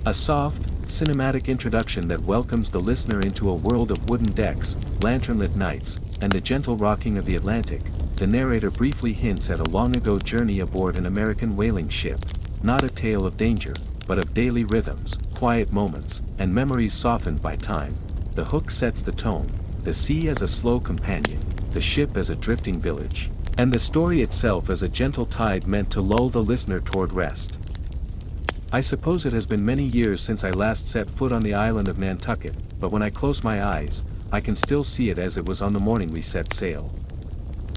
A soft, cinematic introduction that welcomes the listener into a world of wooden decks, lanternlit nights, and the gentle rocking of the Atlantic. The narrator briefly hints at a long-ago journey aboard an American whaling ship, not a tale of danger, but of daily rhythms, quiet moments, and memories softened by time. The hook sets the tone, the sea as a slow companion, the ship as a drifting village, and the story itself as a gentle tide meant to lull the listener toward rest. I suppose it has been many years since I last set foot on the island of Nantucket, but when I close my eyes, I can still see it as it was on the morning we set sail.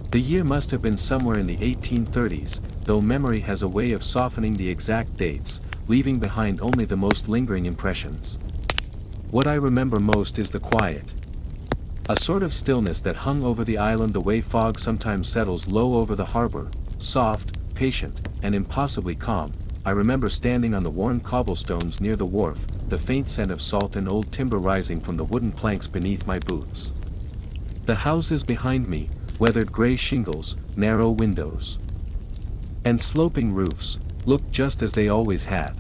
The year must have been somewhere in the 1830s, though memory has a way of softening the exact dates, leaving behind only the most lingering impressions. What I remember most is the quiet. A sort of stillness that hung over the island the way fog sometimes settles low over the harbor, soft, patient, and impossibly calm. I remember standing on the worn cobblestones near the wharf, the faint scent of salt and old timber rising from the wooden planks beneath my boots. The houses behind me, weathered gray shingles, narrow windows, and sloping roofs, looked just as they always had.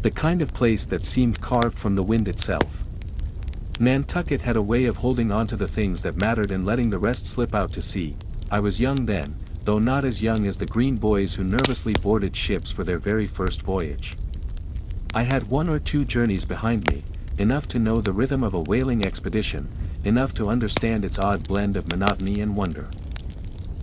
The kind of place that seemed carved from the wind itself. Nantucket had a way of holding on to the things that mattered and letting the rest slip out to sea. I was young then, though not as young as the green boys who nervously boarded ships for their very first voyage. I had 1 or 2 journeys behind me, enough to know the rhythm of a whaling expedition, enough to understand its odd blend of monotony and wonder.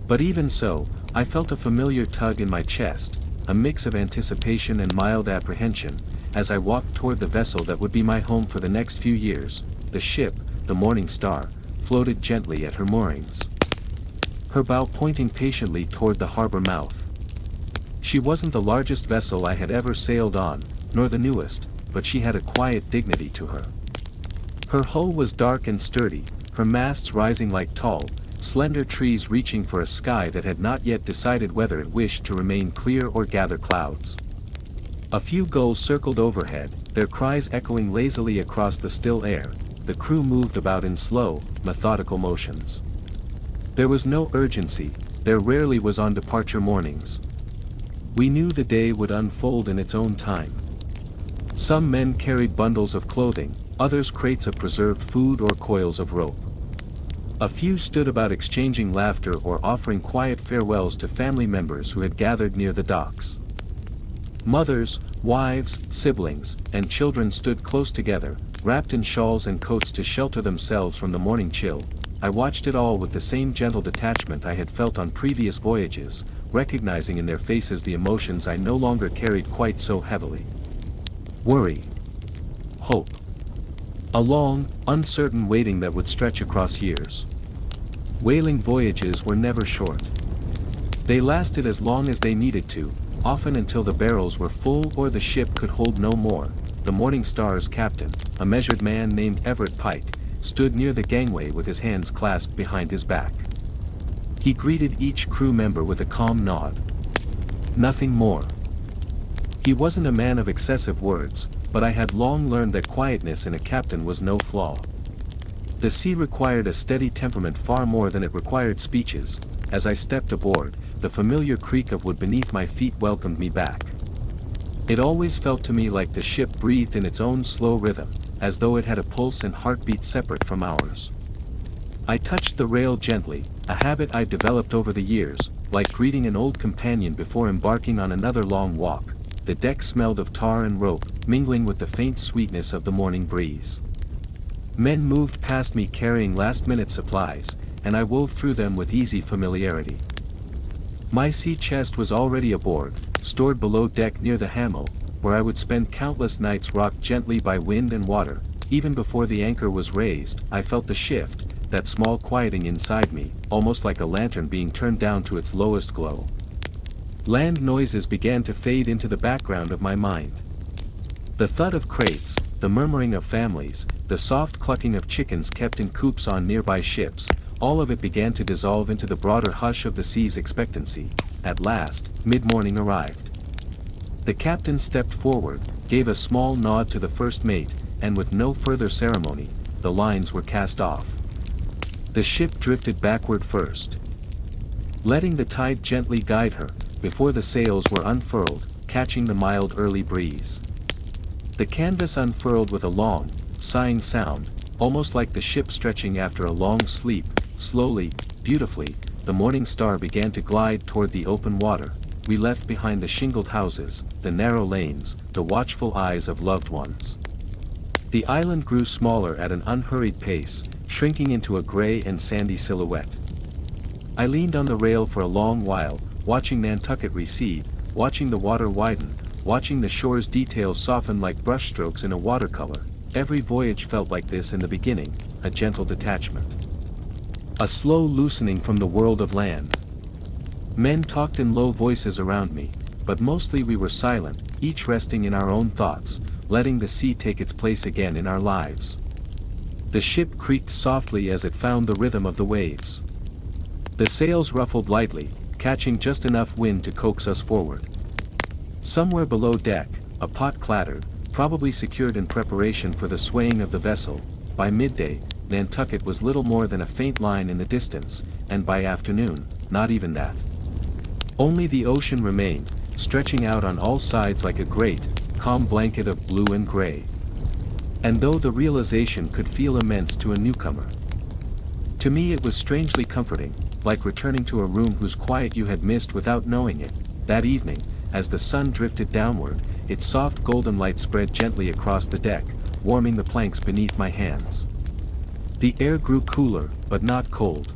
But even so, I felt a familiar tug in my chest, a mix of anticipation and mild apprehension, as I walked toward the vessel that would be my home for the next few years. The ship, the Morning Star, floated gently at her moorings, her bow pointing patiently toward the harbor mouth. She wasn't the largest vessel I had ever sailed on, nor the newest, but she had a quiet dignity to her. Her hull was dark and sturdy, her masts rising like tall, slender trees reaching for a sky that had not yet decided whether it wished to remain clear or gather clouds. A few gulls circled overhead, their cries echoing lazily across the still air. The crew moved about in slow, methodical motions. There was no urgency, there rarely was on departure mornings. We knew the day would unfold in its own time. Some men carried bundles of clothing, others crates of preserved food or coils of rope. A few stood about exchanging laughter or offering quiet farewells to family members who had gathered near the docks. Mothers, wives, siblings, and children stood close together, wrapped in shawls and coats to shelter themselves from the morning chill. I watched it all with the same gentle detachment I had felt on previous voyages, recognizing in their faces the emotions I no longer carried quite so heavily. Worry. Hope. A long, uncertain waiting that would stretch across years. Whaling voyages were never short. They lasted as long as they needed to, often until the barrels were full or the ship could hold no more. The Morning Star's captain, a measured man named Everett Pike, stood near the gangway with his hands clasped behind his back. He greeted each crew member with a calm nod. Nothing more. He wasn't a man of excessive words, but I had long learned that quietness in a captain was no flaw. The sea required a steady temperament far more than it required speeches. As I stepped aboard, the familiar creak of wood beneath my feet welcomed me back. It always felt to me like the ship breathed in its own slow rhythm, as though it had a pulse and heartbeat separate from ours. I touched the rail gently, a habit I'd developed over the years, like greeting an old companion before embarking on another long walk. The deck smelled of tar and rope, mingling with the faint sweetness of the morning breeze. Men moved past me carrying last-minute supplies, and I wove through them with easy familiarity. My sea chest was already aboard, stored below deck near the hammock, where I would spend countless nights rocked gently by wind and water. Even before the anchor was raised, I felt the shift, that small quieting inside me, almost like a lantern being turned down to its lowest glow. Land noises began to fade into the background of my mind. The thud of crates, the murmuring of families, the soft clucking of chickens kept in coops on nearby ships, all of it began to dissolve into the broader hush of the sea's expectancy. At last, mid-morning arrived. The captain stepped forward, gave a small nod to the first mate, and with no further ceremony, the lines were cast off. The ship drifted backward first, letting the tide gently guide her, before the sails were unfurled, catching the mild early breeze. The canvas unfurled with a long, sighing sound, almost like the ship stretching after a long sleep. Slowly, beautifully, the morning star began to glide toward the open water. We left behind the shingled houses, the narrow lanes, the watchful eyes of loved ones. The island grew smaller at an unhurried pace, shrinking into a gray and sandy silhouette. I leaned on the rail for a long while, watching Nantucket recede, watching the water widen, watching the shore's details soften like brushstrokes in a watercolor. Every voyage felt like this in the beginning, a gentle detachment. A slow loosening from the world of land. Men talked in low voices around me, but mostly we were silent, each resting in our own thoughts, letting the sea take its place again in our lives. The ship creaked softly as it found the rhythm of the waves. The sails ruffled lightly, catching just enough wind to coax us forward. Somewhere below deck, a pot clattered, probably secured in preparation for the swaying of the vessel. By midday, Nantucket was little more than a faint line in the distance, and by afternoon, not even that. Only the ocean remained, stretching out on all sides like a great, calm blanket of blue and gray. And though the realization could feel immense to a newcomer, to me it was strangely comforting, like returning to a room whose quiet you had missed without knowing it. That evening, as the sun drifted downward, its soft golden light spread gently across the deck, warming the planks beneath my hands. The air grew cooler, but not cold.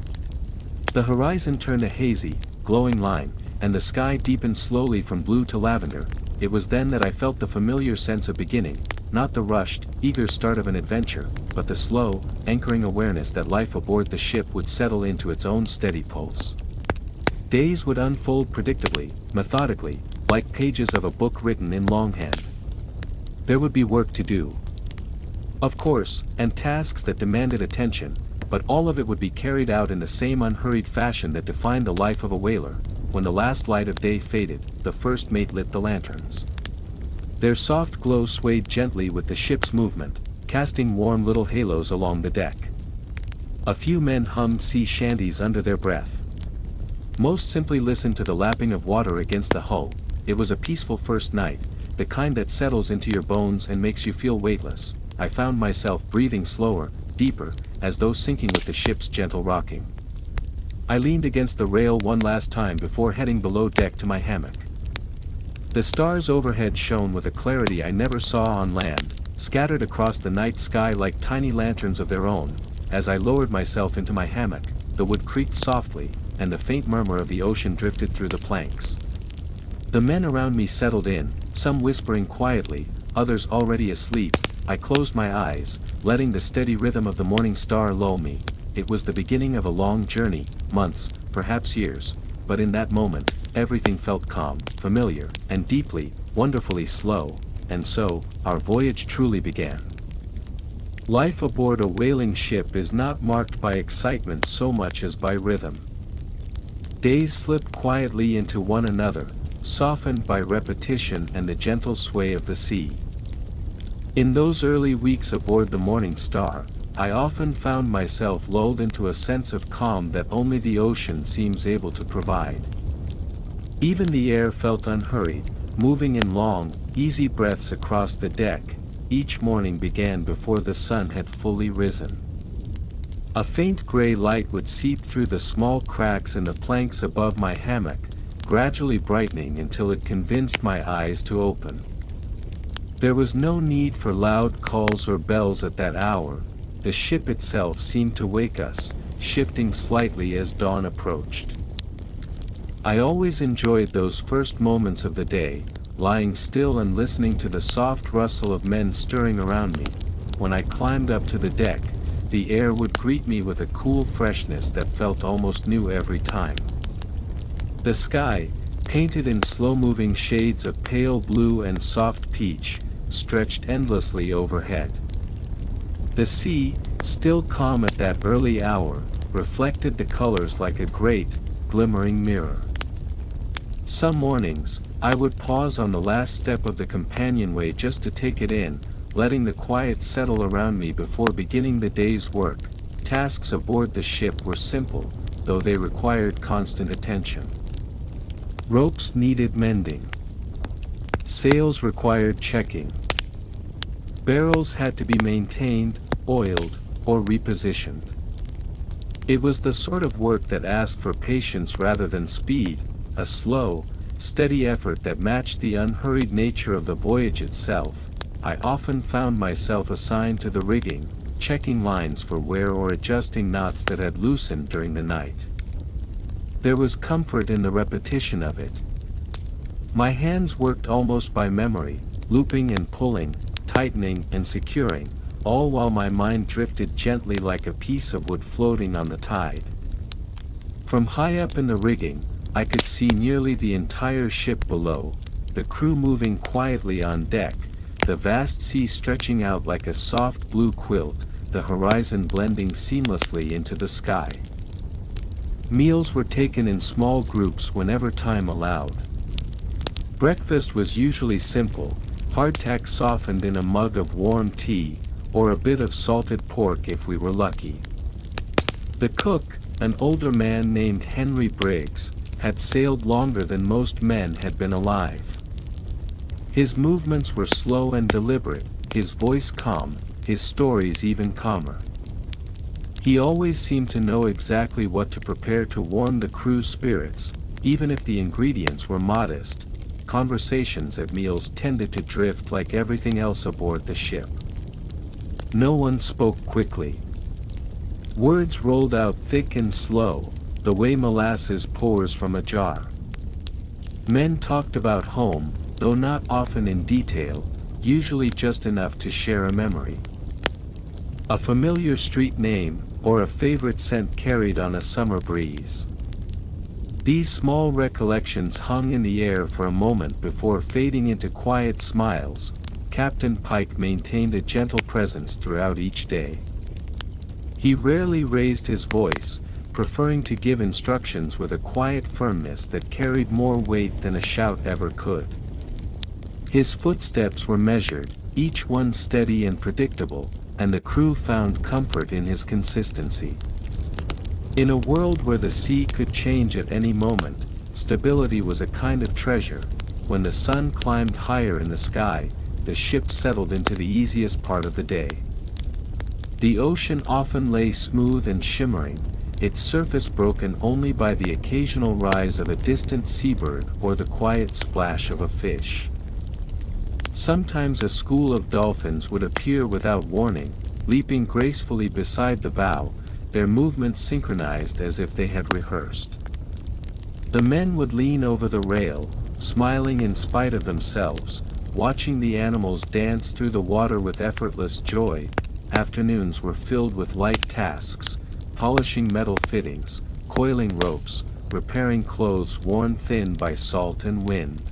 The horizon turned a hazy, glowing line, and the sky deepened slowly from blue to lavender. It was then that I felt the familiar sense of beginning, not the rushed, eager start of an adventure, but the slow, anchoring awareness that life aboard the ship would settle into its own steady pulse. Days would unfold predictably, methodically, like pages of a book written in longhand. There would be work to do, of course, and tasks that demanded attention, but all of it would be carried out in the same unhurried fashion that defined the life of a whaler. When the last light of day faded, the first mate lit the lanterns. Their soft glow swayed gently with the ship's movement, casting warm little halos along the deck. A few men hummed sea shanties under their breath. Most simply listened to the lapping of water against the hull. It was a peaceful first night, the kind that settles into your bones and makes you feel weightless. I found myself breathing slower, deeper, as though sinking with the ship's gentle rocking. I leaned against the rail one last time before heading below deck to my hammock. The stars overhead shone with a clarity I never saw on land, scattered across the night sky like tiny lanterns of their own. As I lowered myself into my hammock, the wood creaked softly, and the faint murmur of the ocean drifted through the planks. The men around me settled in, some whispering quietly, others already asleep. I closed my eyes, letting the steady rhythm of the morning star lull me. It was the beginning of a long journey, months, perhaps years, but in that moment, everything felt calm, familiar, and deeply, wonderfully slow, and so, our voyage truly began. Life aboard a whaling ship is not marked by excitement so much as by rhythm. Days slip quietly into one another, softened by repetition and the gentle sway of the sea. In those early weeks aboard the Morning Star, I often found myself lulled into a sense of calm that only the ocean seems able to provide. Even the air felt unhurried, moving in long, easy breaths across the deck. Each morning began before the sun had fully risen. A faint gray light would seep through the small cracks in the planks above my hammock, gradually brightening until it convinced my eyes to open. There was no need for loud calls or bells at that hour. The ship itself seemed to wake us, shifting slightly as dawn approached. I always enjoyed those first moments of the day, lying still and listening to the soft rustle of men stirring around me. When I climbed up to the deck, the air would greet me with a cool freshness that felt almost new every time. The sky, painted in slow-moving shades of pale blue and soft peach, stretched endlessly overhead. The sea, still calm at that early hour, reflected the colors like a great, glimmering mirror. Some mornings, I would pause on the last step of the companionway just to take it in, letting the quiet settle around me before beginning the day's work. Tasks aboard the ship were simple, though they required constant attention. Ropes needed mending. Sails required checking. Barrels had to be maintained, oiled, or repositioned. It was the sort of work that asked for patience rather than speed, a slow, steady effort that matched the unhurried nature of the voyage itself. I often found myself assigned to the rigging, checking lines for wear or adjusting knots that had loosened during the night. There was comfort in the repetition of it. My hands worked almost by memory, looping and pulling, tightening and securing, all while my mind drifted gently like a piece of wood floating on the tide. From high up in the rigging, I could see nearly the entire ship below, the crew moving quietly on deck, the vast sea stretching out like a soft blue quilt, the horizon blending seamlessly into the sky. Meals were taken in small groups whenever time allowed. Breakfast was usually simple, hardtack softened in a mug of warm tea, or a bit of salted pork if we were lucky. The cook, an older man named Henry Briggs, had sailed longer than most men had been alive. His movements were slow and deliberate, his voice calm, his stories even calmer. He always seemed to know exactly what to prepare to warm the crew's spirits, even if the ingredients were modest. Conversations at meals tended to drift like everything else aboard the ship. No one spoke quickly. Words rolled out thick and slow, the way molasses pours from a jar. Men talked about home, though not often in detail, usually just enough to share a memory. A familiar street name, or a favorite scent carried on a summer breeze. These small recollections hung in the air for a moment before fading into quiet smiles. Captain Pike maintained a gentle presence throughout each day. He rarely raised his voice, preferring to give instructions with a quiet firmness that carried more weight than a shout ever could. His footsteps were measured, each one steady and predictable, and the crew found comfort in his consistency. In a world where the sea could change at any moment, stability was a kind of treasure. When the sun climbed higher in the sky, the ship settled into the easiest part of the day. The ocean often lay smooth and shimmering, its surface broken only by the occasional rise of a distant seabird or the quiet splash of a fish. Sometimes a school of dolphins would appear without warning, leaping gracefully beside the bow, their movements synchronized as if they had rehearsed. The men would lean over the rail, smiling in spite of themselves, watching the animals dance through the water with effortless joy. Afternoons were filled with light tasks, polishing metal fittings, coiling ropes, repairing clothes worn thin by salt and wind.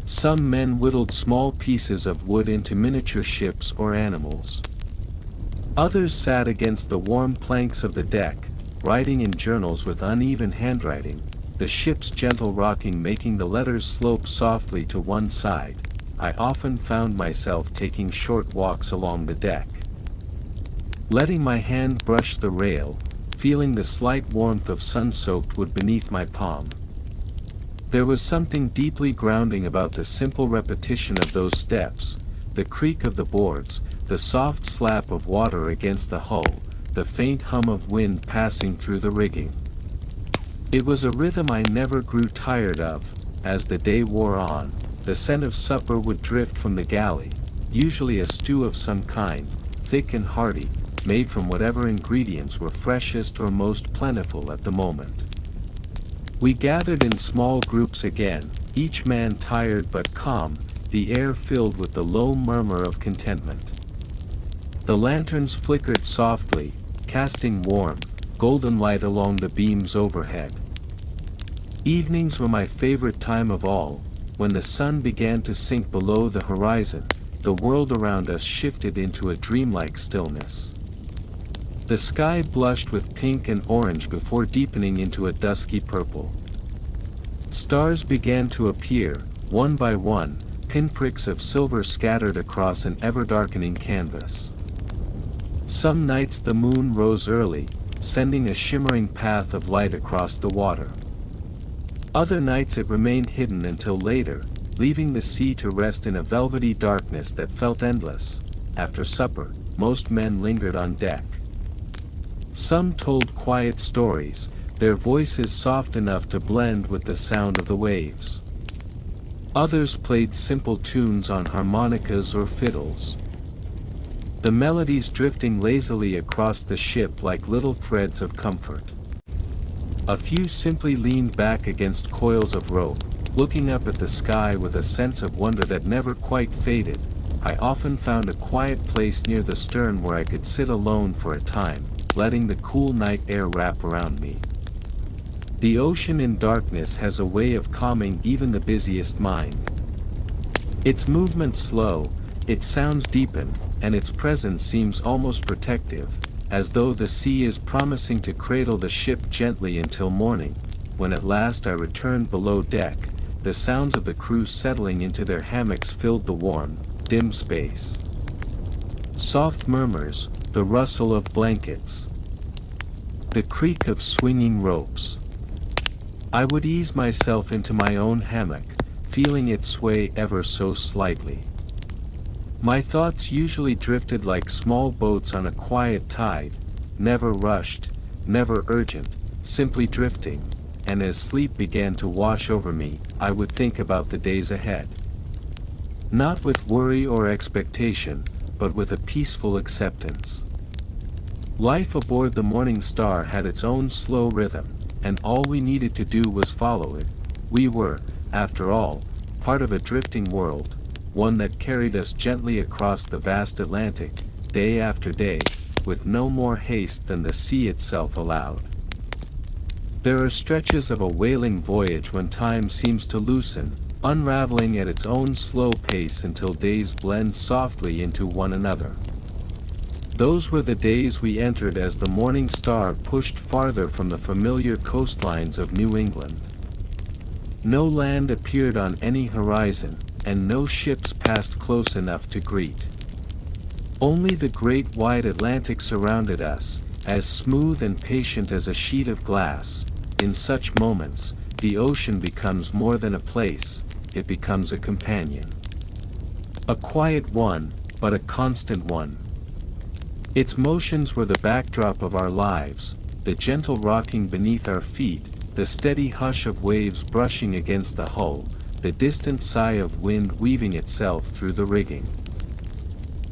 Some men whittled small pieces of wood into miniature ships or animals. Others sat against the warm planks of the deck, writing in journals with uneven handwriting, the ship's gentle rocking making the letters slope softly to one side. I often found myself taking short walks along the deck, letting my hand brush the rail, feeling the slight warmth of sun-soaked wood beneath my palm. There was something deeply grounding about the simple repetition of those steps, the creak of the boards, the soft slap of water against the hull, the faint hum of wind passing through the rigging. It was a rhythm I never grew tired of. As the day wore on, the scent of supper would drift from the galley, usually a stew of some kind, thick and hearty, made from whatever ingredients were freshest or most plentiful at the moment. We gathered in small groups again, each man tired but calm, the air filled with the low murmur of contentment. The lanterns flickered softly, casting warm, golden light along the beams overhead. Evenings were my favorite time of all. When the sun began to sink below the horizon, the world around us shifted into a dreamlike stillness. The sky blushed with pink and orange before deepening into a dusky purple. Stars began to appear, one by one, pinpricks of silver scattered across an ever-darkening canvas. Some nights the moon rose early, sending a shimmering path of light across the water. Other nights it remained hidden until later, leaving the sea to rest in a velvety darkness that felt endless. After supper, most men lingered on deck. Some told quiet stories, their voices soft enough to blend with the sound of the waves. Others played simple tunes on harmonicas or fiddles, the melodies drifting lazily across the ship like little threads of comfort. A few simply leaned back against coils of rope, looking up at the sky with a sense of wonder that never quite faded. I often found a quiet place near the stern where I could sit alone for a time, letting the cool night air wrap around me. The ocean in darkness has a way of calming even the busiest mind. Its movement slow, its sounds deepen, and its presence seems almost protective, as though the sea is promising to cradle the ship gently until morning. When at last I returned below deck, the sounds of the crew settling into their hammocks filled the warm, dim space. Soft murmurs, the rustle of blankets, the creak of swinging ropes. I would ease myself into my own hammock, feeling it sway ever so slightly. My thoughts usually drifted like small boats on a quiet tide, never rushed, never urgent, simply drifting, and as sleep began to wash over me, I would think about the days ahead. Not with worry or expectation, but with a peaceful acceptance. Life aboard the Morning Star had its own slow rhythm, and all we needed to do was follow it. We were, after all, part of a drifting world, one that carried us gently across the vast Atlantic, day after day, with no more haste than the sea itself allowed. There are stretches of a whaling voyage when time seems to loosen, unraveling at its own slow pace until days blend softly into one another. Those were the days we entered as the Morning Star pushed farther from the familiar coastlines of New England. No land appeared on any horizon, and no ships passed close enough to greet. Only the great wide Atlantic surrounded us, as smooth and patient as a sheet of glass. In such moments, the ocean becomes more than a place, it becomes a companion. A quiet one, but a constant one. Its motions were the backdrop of our lives, the gentle rocking beneath our feet, the steady hush of waves brushing against the hull, the distant sigh of wind weaving itself through the rigging.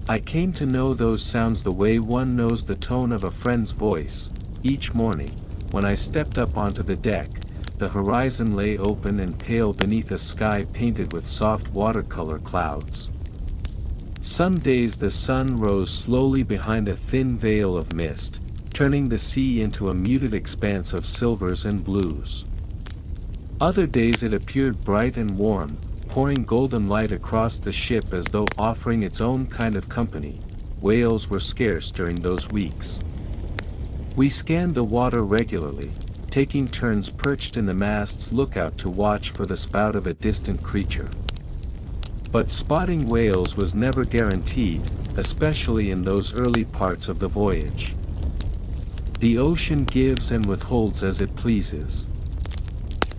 I came to know those sounds the way one knows the tone of a friend's voice. Each morning, when I stepped up onto the deck, the horizon lay open and pale beneath a sky painted with soft watercolor clouds. Some days the sun rose slowly behind a thin veil of mist, turning the sea into a muted expanse of silvers and blues. Other days it appeared bright and warm, pouring golden light across the ship as though offering its own kind of company. Whales were scarce during those weeks. We scanned the water regularly, taking turns perched in the mast's lookout to watch for the spout of a distant creature. But spotting whales was never guaranteed, especially in those early parts of the voyage. The ocean gives and withholds as it pleases.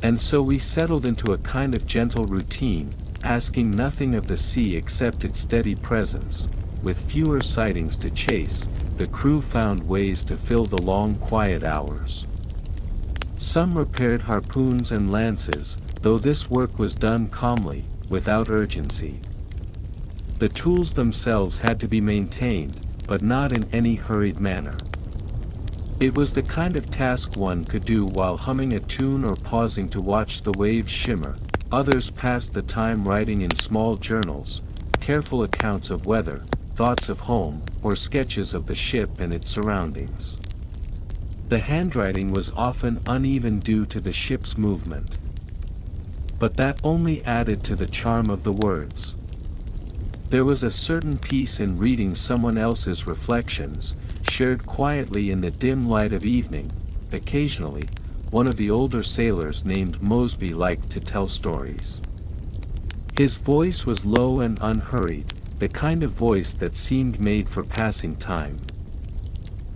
And so we settled into a kind of gentle routine, asking nothing of the sea except its steady presence. With fewer sightings to chase, the crew found ways to fill the long quiet hours. Some repaired harpoons and lances, though this work was done calmly, without urgency. The tools themselves had to be maintained, but not in any hurried manner. It was the kind of task one could do while humming a tune or pausing to watch the waves shimmer. Others passed the time writing in small journals, careful accounts of weather, thoughts of home, or sketches of the ship and its surroundings. The handwriting was often uneven due to the ship's movement. But that only added to the charm of the words. There was a certain peace in reading someone else's reflections, shared quietly in the dim light of evening. Occasionally, one of the older sailors named Mosby liked to tell stories. His voice was low and unhurried, the kind of voice that seemed made for passing time.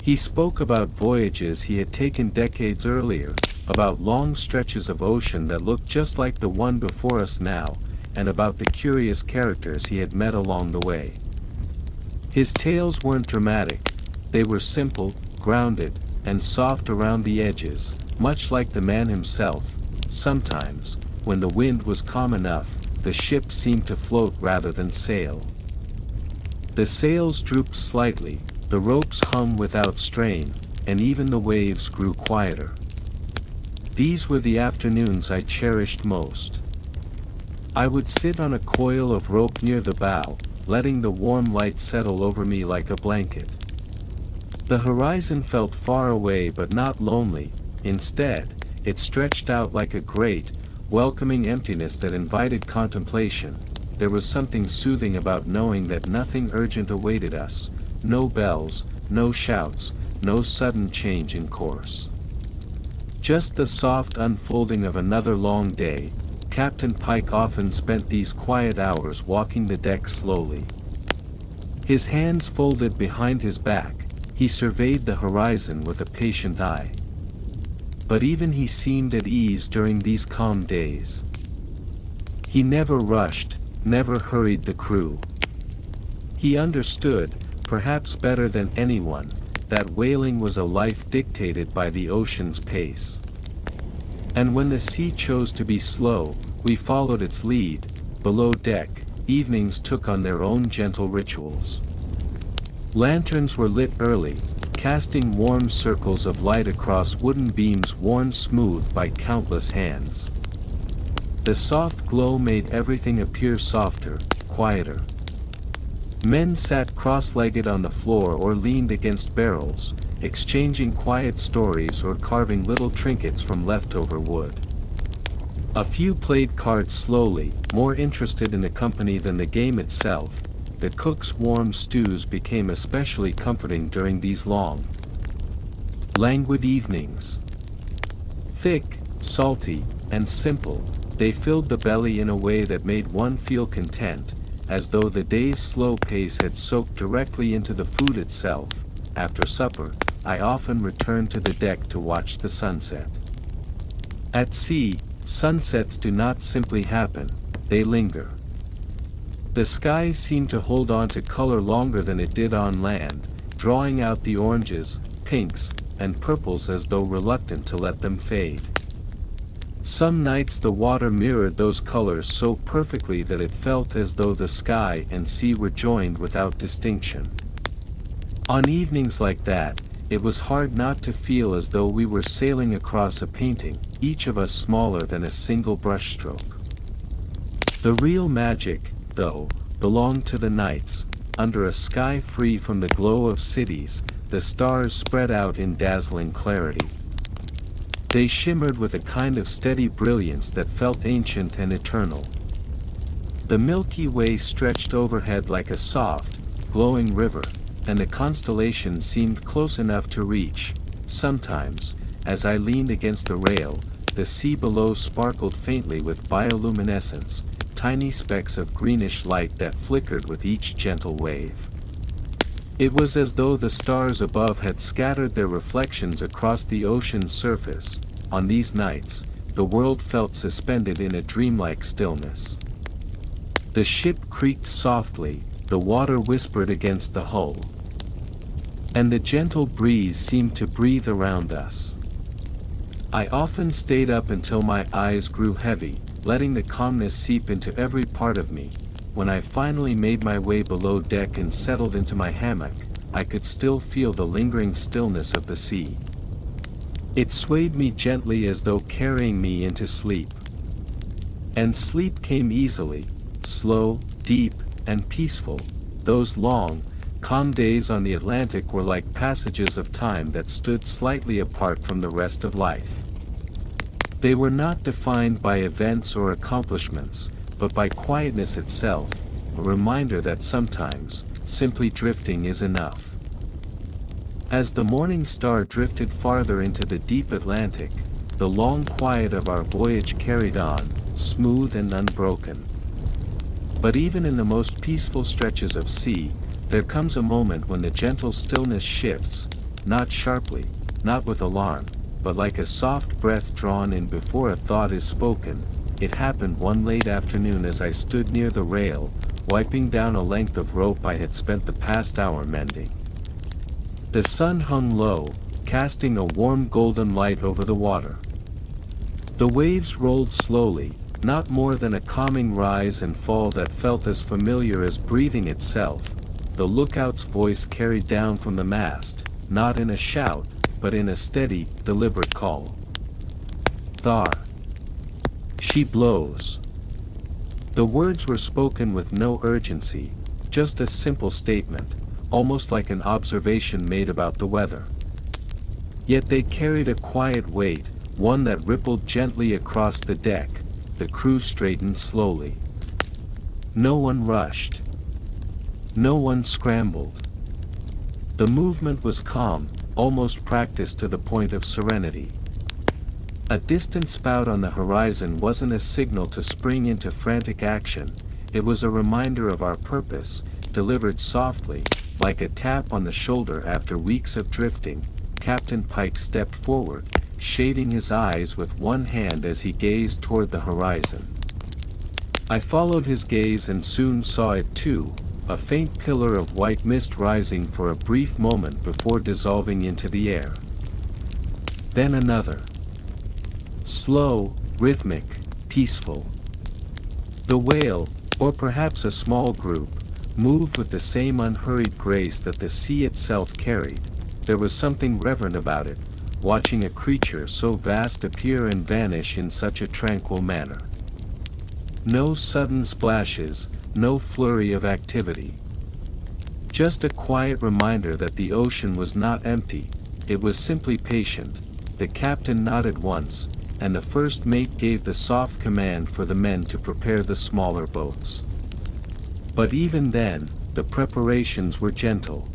He spoke about voyages he had taken decades earlier, about long stretches of ocean that looked just like the one before us now, and about the curious characters he had met along the way. His tales weren't dramatic, they were simple, grounded, and soft around the edges, much like the man himself. Sometimes, when the wind was calm enough, the ship seemed to float rather than sail. The sails drooped slightly, the ropes hung without strain, and even the waves grew quieter. These were the afternoons I cherished most. I would sit on a coil of rope near the bow, letting the warm light settle over me like a blanket. The horizon felt far away but not lonely. Instead, it stretched out like a great, welcoming emptiness that invited contemplation. There was something soothing about knowing that nothing urgent awaited us, no bells, no shouts, no sudden change in course. Just the soft unfolding of another long day. Captain Pike often spent these quiet hours walking the deck slowly. His hands folded behind his back, he surveyed the horizon with a patient eye. But even he seemed at ease during these calm days. He never rushed, never hurried the crew. He understood, perhaps better than anyone, that whaling was a life dictated by the ocean's pace. And when the sea chose to be slow, we followed its lead. Below deck, evenings took on their own gentle rituals. Lanterns were lit early, casting warm circles of light across wooden beams worn smooth by countless hands. The soft glow made everything appear softer, quieter. Men sat cross-legged on the floor or leaned against barrels, exchanging quiet stories or carving little trinkets from leftover wood. A few played cards slowly, more interested in the company than the game itself. The cook's warm stews became especially comforting during these long, languid evenings. Thick, salty, and simple, they filled the belly in a way that made one feel content, as though the day's slow pace had soaked directly into the food itself. After supper, I often returned to the deck to watch the sunset. At sea, sunsets do not simply happen, they linger. The skies seem to hold on to color longer than it did on land, drawing out the oranges, pinks, and purples as though reluctant to let them fade. Some nights the water mirrored those colors so perfectly that it felt as though the sky and sea were joined without distinction. On evenings like that, it was hard not to feel as though we were sailing across a painting, each of us smaller than a single brushstroke. The real magic, though, belonged to the nights. Under a sky free from the glow of cities, the stars spread out in dazzling clarity. They shimmered with a kind of steady brilliance that felt ancient and eternal. The Milky Way stretched overhead like a soft, glowing river, and the constellations seemed close enough to reach. Sometimes, as I leaned against the rail, the sea below sparkled faintly with bioluminescence, tiny specks of greenish light that flickered with each gentle wave. It was as though the stars above had scattered their reflections across the ocean's surface. On these nights, the world felt suspended in a dreamlike stillness. The ship creaked softly, the water whispered against the hull, and the gentle breeze seemed to breathe around us. I often stayed up until my eyes grew heavy, letting the calmness seep into every part of me. When I finally made my way below deck and settled into my hammock, I could still feel the lingering stillness of the sea. It swayed me gently as though carrying me into sleep. And sleep came easily, slow, deep, and peaceful. Those long, calm days on the Atlantic were like passages of time that stood slightly apart from the rest of life. They were not defined by events or accomplishments, but by quietness itself, a reminder that sometimes, simply drifting is enough. As the morning star drifted farther into the deep Atlantic, the long quiet of our voyage carried on, smooth and unbroken. But even in the most peaceful stretches of sea, there comes a moment when the gentle stillness shifts, not sharply, not with alarm, but like a soft breath drawn in before a thought is spoken. It happened one late afternoon as I stood near the rail, wiping down a length of rope I had spent the past hour mending. The sun hung low, casting a warm golden light over the water. The waves rolled slowly, not more than a calming rise and fall that felt as familiar as breathing itself. The lookout's voice carried down from the mast, not in a shout, but in a steady, deliberate call. "Thar. She blows." The words were spoken with no urgency, just a simple statement, almost like an observation made about the weather. Yet they carried a quiet weight, one that rippled gently across the deck. The crew straightened slowly. No one rushed. No one scrambled. The movement was calm, almost practiced to the point of serenity. A distant spout on the horizon wasn't a signal to spring into frantic action, it was a reminder of our purpose, delivered softly, like a tap on the shoulder after weeks of drifting. Captain Pike stepped forward, shading his eyes with one hand as he gazed toward the horizon. I followed his gaze and soon saw it too, a faint pillar of white mist rising for a brief moment before dissolving into the air. Then another. Slow, rhythmic, peaceful. The whale, or perhaps a small group, moved with the same unhurried grace that the sea itself carried. There was something reverent about it, watching a creature so vast appear and vanish in such a tranquil manner. No sudden splashes, no flurry of activity. Just a quiet reminder that the ocean was not empty, it was simply patient. The captain nodded once, and the first mate gave the soft command for the men to prepare the smaller boats. But even then, the preparations were gentle.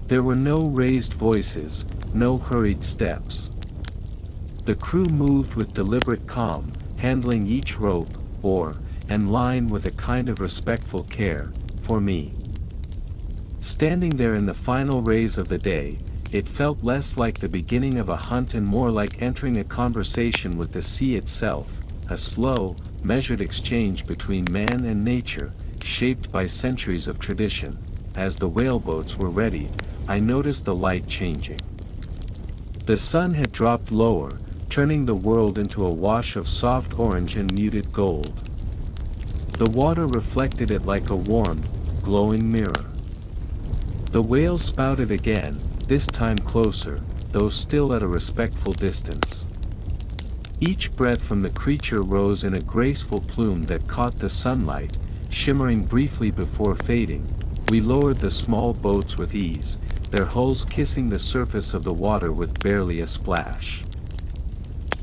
There were no raised voices, no hurried steps. The crew moved with deliberate calm, handling each rope, oar, and line with a kind of respectful care. For me, standing there in the final rays of the day, it felt less like the beginning of a hunt and more like entering a conversation with the sea itself, a slow, measured exchange between man and nature, shaped by centuries of tradition. As the whaleboats were ready, I noticed the light changing. The sun had dropped lower, turning the world into a wash of soft orange and muted gold. The water reflected it like a warm, glowing mirror. The whale spouted again, this time closer, though still at a respectful distance. Each breath from the creature rose in a graceful plume that caught the sunlight, shimmering briefly before fading. We lowered the small boats with ease, their hulls kissing the surface of the water with barely a splash.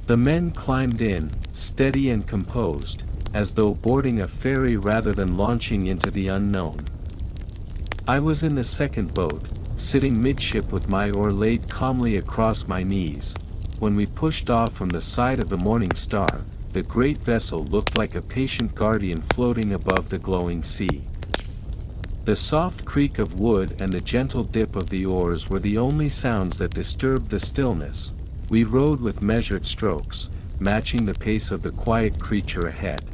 The men climbed in, steady and composed, as though boarding a ferry rather than launching into the unknown. I was in the second boat, sitting midship with my oar laid calmly across my knees. When we pushed off from the side of the Morning Star, the great vessel looked like a patient guardian floating above the glowing sea. The soft creak of wood and the gentle dip of the oars were the only sounds that disturbed the stillness. We rowed with measured strokes, matching the pace of the quiet creature ahead.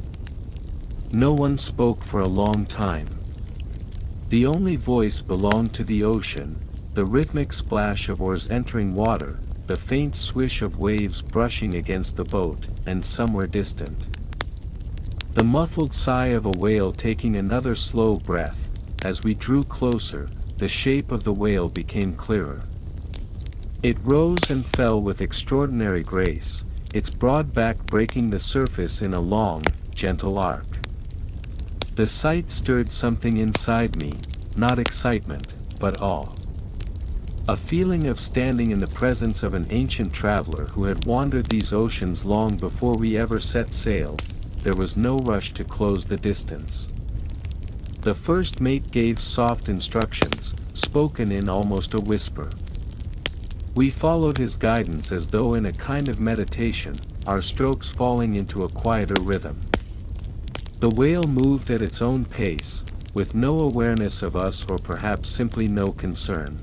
No one spoke for a long time. The only voice belonged to the ocean, the rhythmic splash of oars entering water, the faint swish of waves brushing against the boat, and somewhere distant, the muffled sigh of a whale taking another slow breath. As we drew closer, the shape of the whale became clearer. It rose and fell with extraordinary grace, its broad back breaking the surface in a long, gentle arc. The sight stirred something inside me, not excitement, but awe. A feeling of standing in the presence of an ancient traveler who had wandered these oceans long before we ever set sail. There was no rush to close the distance. The first mate gave soft instructions, spoken in almost a whisper. We followed his guidance as though in a kind of meditation, our strokes falling into a quieter rhythm. The whale moved at its own pace, with no awareness of us or perhaps simply no concern.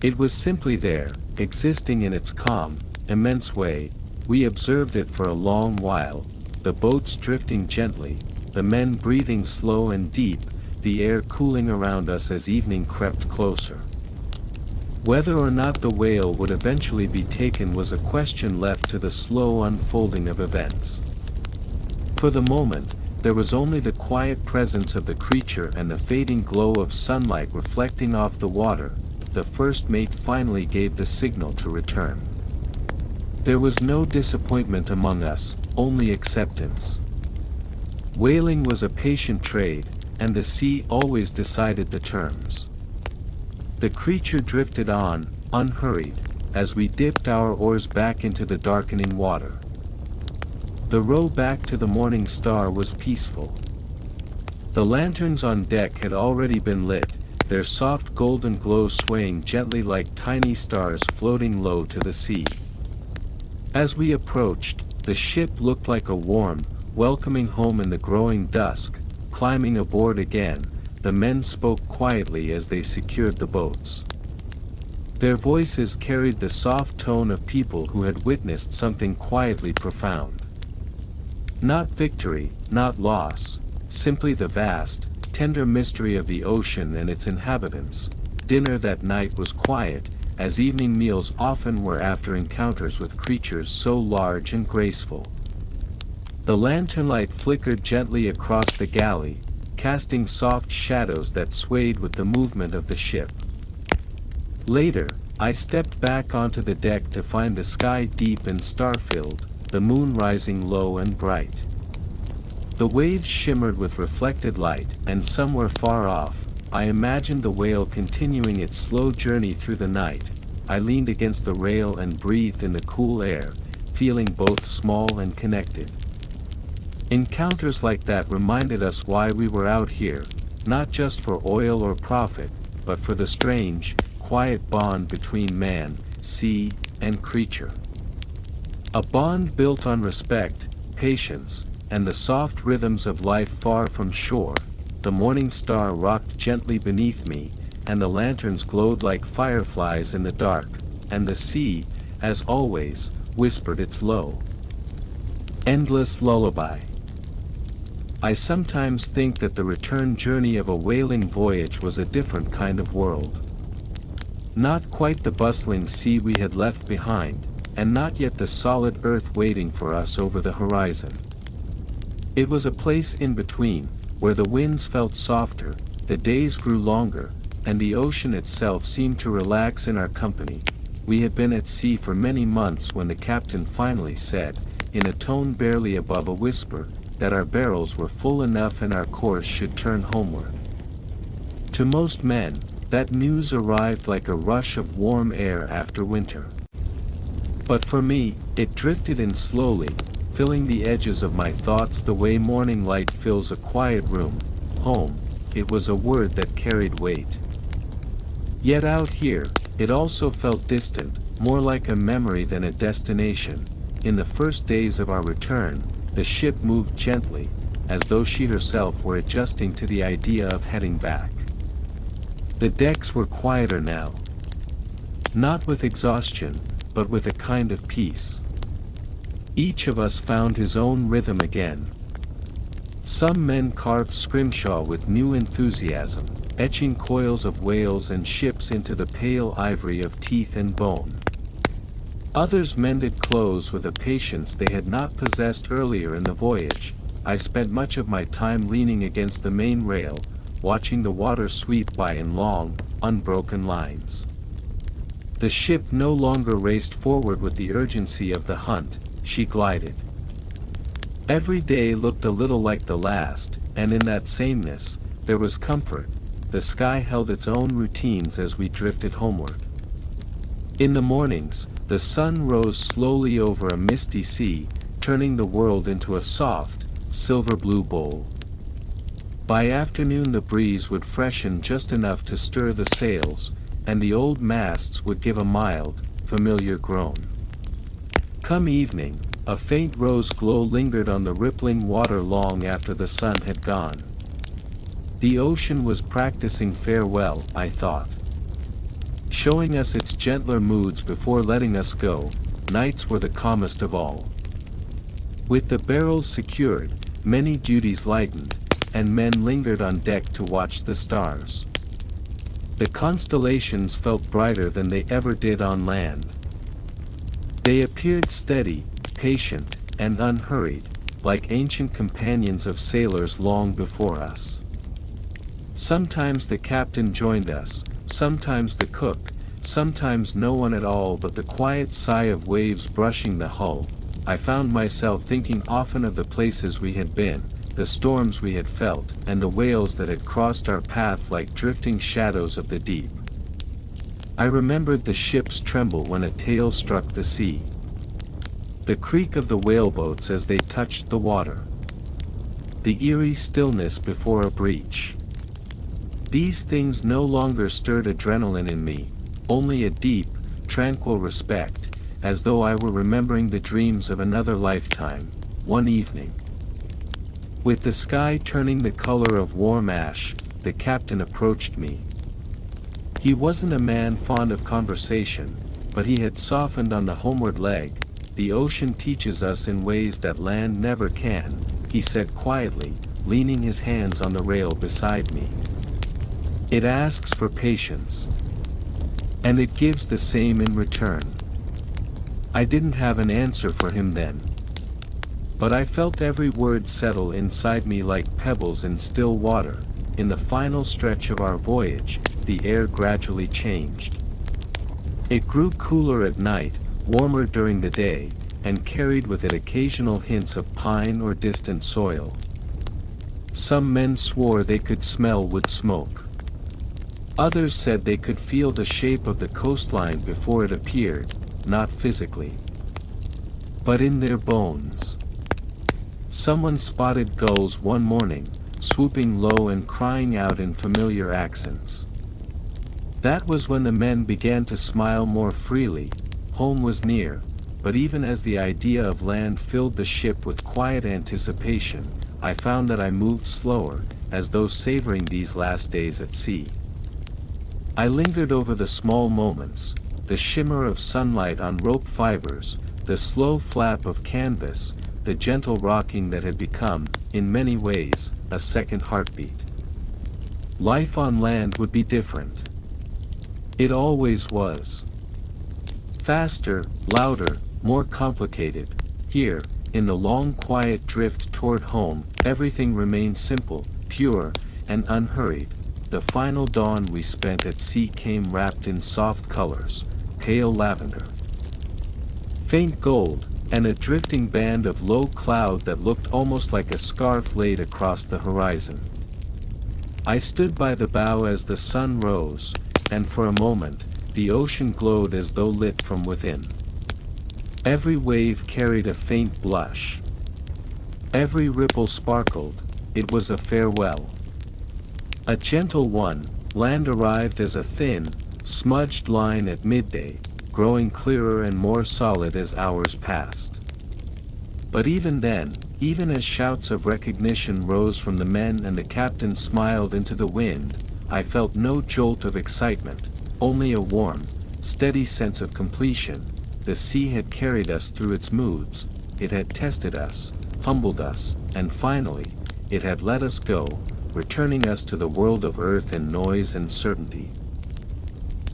It was simply there, existing in its calm, immense way, We observed it for a long while, the boats drifting gently, the men breathing slow and deep, the air cooling around us as evening crept closer. Whether or not the whale would eventually be taken was a question left to the slow unfolding of events. For the moment, there was only the quiet presence of the creature and the fading glow of sunlight reflecting off the water. The first mate finally gave the signal to return. There was no disappointment among us, only acceptance. Whaling was a patient trade, and the sea always decided the terms. The creature drifted on, unhurried, as we dipped our oars back into the darkening water. The row back to the morning star was peaceful. The lanterns on deck had already been lit, their soft golden glow swaying gently like tiny stars floating low to the sea. As we approached, the ship looked like a warm, welcoming home in the growing dusk. Climbing aboard again, the men spoke quietly as they secured the boats. Their voices carried the soft tone of people who had witnessed something quietly profound. Not victory, not loss, simply the vast, tender mystery of the ocean and its inhabitants. Dinner that night was quiet, as evening meals often were after encounters with creatures so large and graceful. The lantern light flickered gently across the galley, casting soft shadows that swayed with the movement of the ship. Later, I stepped back onto the deck to find the sky deep and star-filled, the moon rising low and bright. The waves shimmered with reflected light, and somewhere far off, I imagined the whale continuing its slow journey through the night. I leaned against the rail and breathed in the cool air, feeling both small and connected. Encounters like that reminded us why we were out here, not just for oil or profit, but for the strange, quiet bond between man, sea, and creature. A bond built on respect, patience, and the soft rhythms of life far from shore. The morning star rocked gently beneath me, and the lanterns glowed like fireflies in the dark, and the sea, as always, whispered its low, endless lullaby. I sometimes think that the return journey of a whaling voyage was a different kind of world. Not quite the bustling sea we had left behind, and not yet the solid earth waiting for us over the horizon. It was a place in between, where the winds felt softer, the days grew longer, and the ocean itself seemed to relax in our company. We had been at sea for many months when the captain finally said, in a tone barely above a whisper, that our barrels were full enough and our course should turn homeward. To most men, that news arrived like a rush of warm air after winter. But for me, it drifted in slowly, filling the edges of my thoughts the way morning light fills a quiet room. Home, it was a word that carried weight. Yet out here, it also felt distant, more like a memory than a destination. In the first days of our return, the ship moved gently, as though she herself were adjusting to the idea of heading back. The decks were quieter now. Not with exhaustion, but with a kind of peace. Each of us found his own rhythm again. Some men carved scrimshaw with new enthusiasm, etching coils of whales and ships into the pale ivory of teeth and bone. Others mended clothes with a patience they had not possessed earlier in the voyage. I spent much of my time leaning against the main rail, watching the water sweep by in long, unbroken lines. The ship no longer raced forward with the urgency of the hunt, she glided. Every day looked a little like the last, and in that sameness, there was comfort. The sky held its own routines as we drifted homeward. In the mornings, the sun rose slowly over a misty sea, turning the world into a soft, silver-blue bowl. By afternoon the breeze would freshen just enough to stir the sails, and the old masts would give a mild, familiar groan. Come evening, a faint rose glow lingered on the rippling water long after the sun had gone. The ocean was practicing farewell, I thought. Showing us its gentler moods before letting us go. nights were the calmest of all. With the barrels secured, many duties lightened, and men lingered on deck to watch the stars. The constellations felt brighter than they ever did on land. They appeared steady, patient, and unhurried, like ancient companions of sailors long before us. Sometimes the captain joined us, sometimes the cook, sometimes no one at all but the quiet sigh of waves brushing the hull. I found myself thinking often of the places we had been, the storms we had felt, and the whales that had crossed our path like drifting shadows of the deep. I remembered the ships tremble when a tail struck the sea. The creak of the whaleboats as they touched the water. The eerie stillness before a breach. These things no longer stirred adrenaline in me, only a deep, tranquil respect, as though I were remembering the dreams of another lifetime, one evening. With the sky turning the color of warm ash, the captain approached me. He wasn't a man fond of conversation, but he had softened on the homeward leg. The ocean teaches us in ways that land never can, he said quietly, leaning his hands on the rail beside me. It asks for patience. And it gives the same in return. I didn't have an answer for him then. But I felt every word settle inside me like pebbles in still water. In the final stretch of our voyage, the air gradually changed. It grew cooler at night, warmer during the day, and carried with it occasional hints of pine or distant soil. Some men swore they could smell wood smoke. Others said they could feel the shape of the coastline before it appeared, not physically, but in their bones. Someone spotted gulls one morning, swooping low and crying out in familiar accents. That was when the men began to smile more freely. Home was near, but even as the idea of land filled the ship with quiet anticipation, I found that I moved slower, as though savoring these last days at sea. I lingered over the small moments, the shimmer of sunlight on rope fibers, the slow flap of canvas, the gentle rocking that had become, in many ways, a second heartbeat. Life on land would be different. It always was. Faster, louder, more complicated. Here, in the long quiet drift toward home, everything remained simple, pure, and unhurried. The final dawn we spent at sea came wrapped in soft colors, pale lavender, faint gold, and a drifting band of low cloud that looked almost like a scarf laid across the horizon. I stood by the bow as the sun rose, and for a moment, the ocean glowed as though lit from within. Every wave carried a faint blush. Every ripple sparkled. It was a farewell. A gentle one. Land arrived as a thin, smudged line at midday, growing clearer and more solid as hours passed. But even then, even as shouts of recognition rose from the men and the captain smiled into the wind, I felt no jolt of excitement, only a warm, steady sense of completion. The sea had carried us through its moods, it had tested us, humbled us, and finally, it had let us go, returning us to the world of earth and noise and certainty.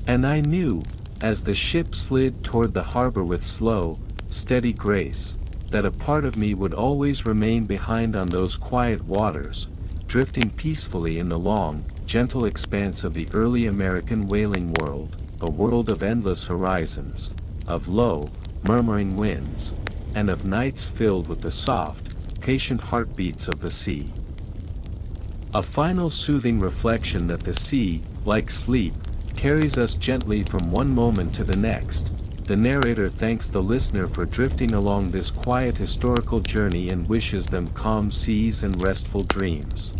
And I knew, as the ship slid toward the harbor with slow, steady grace, that a part of me would always remain behind on those quiet waters, drifting peacefully in the long, gentle expanse of the early American whaling world, a world of endless horizons, of low, murmuring winds, and of nights filled with the soft, patient heartbeats of the sea. A final soothing reflection that the sea, like sleep, carries us gently from one moment to the next. The narrator thanks the listener for drifting along this quiet historical journey and wishes them calm seas and restful dreams.